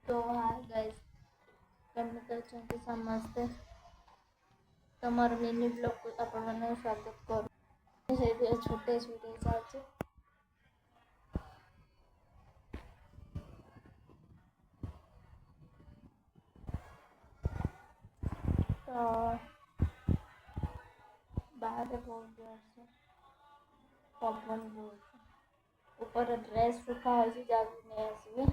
तो hi guys, केମିତି ଅଛନ୍ତି ସମସ୍ତେ। तो मोर मिनी ब्लॉग को आपण माने स्वागत करू। से छोटे छोटे जाचे तो बाहर बहुत जोर से पवन बहुत ऊपर ड्रेस सुखा हो जाबी नहीं आसबे।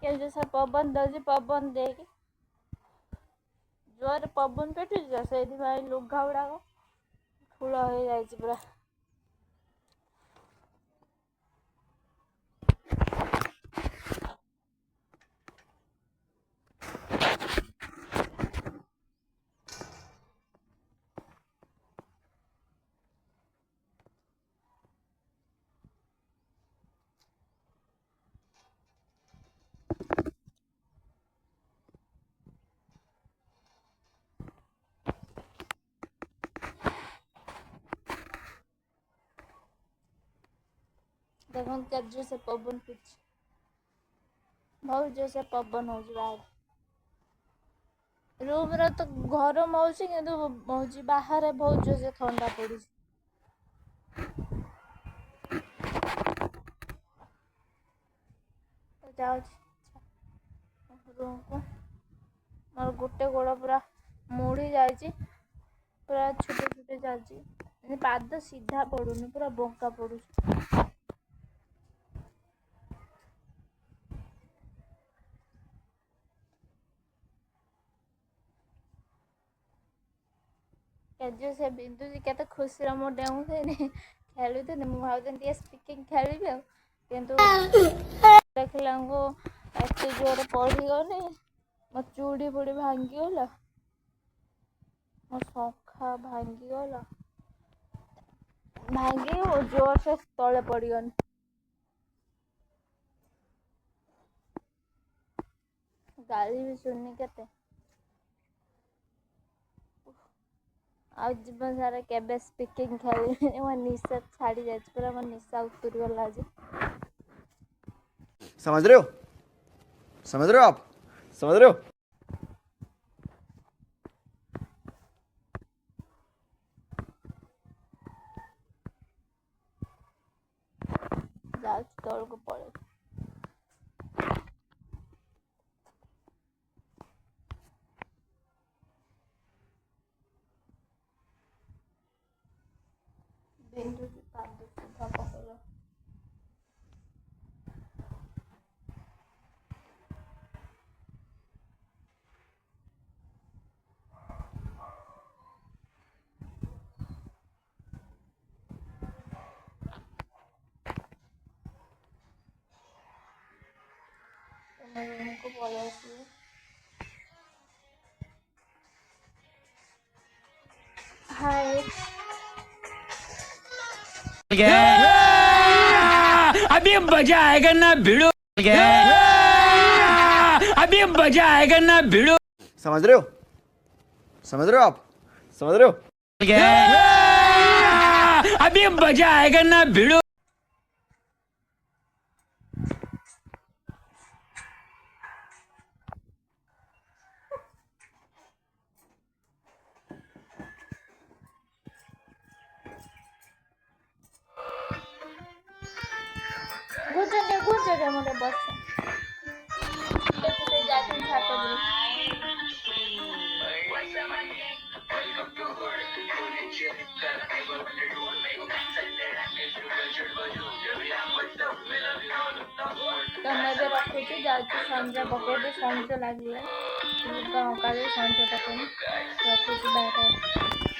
के जैसा पवन दे पवन दे जोर पवन पेटु से लुगा गुड़ाक फूल हो जाए पूरा। देखो जो से पवन पिछ बहुत जो से पवन हो बाहर रूम रे तो गरम होची किंतु होची बाहर बहुत जो से ठंडा पड़ी। तो जाओ रूम को मोर गोटे गोड़ पूरा मुड़ी जाए पूरा छुटे छुटे जाए पाद सीधा पड़ुनी पूरा बंका पड़ू। जो से बिंदु जी केते खुशी मो डेऊ खेलु थे मु भाव स्पीकिंग खेली किंतु देखला को एत जोर पड़ी गनी मो चूड़ी फुड़ी भांगी गला मो शंखा भांगी गला भांगी जोर से तले पड़ी गनी। गाली भी सुननी केते आज जीवन सारा केबे स्पीकिंग खेल मो निशा छाड़ी जाए पूरा मो निशा उतरी गला आज। समझ रहे हो? समझ रहे हो आप? समझ रहे हो? जाओ तौल को पड़े बिंदु जी पाद सीधा पकड़ो। रूम को पड़े हाय अभी मजा आएगा ना भिड़ो। अभी मजा आएगा ना भिड़ो। समझ रहे हो? समझ रहे हो आप? समझ रहे हो? अभी मजा आएगा ना भिड़ो। गुजरे मोटे बस जाती छात तो मैं रखुची जाऊँ संजा पकड़ संज लगे लुगा संज पकड़ रखुची बाहर।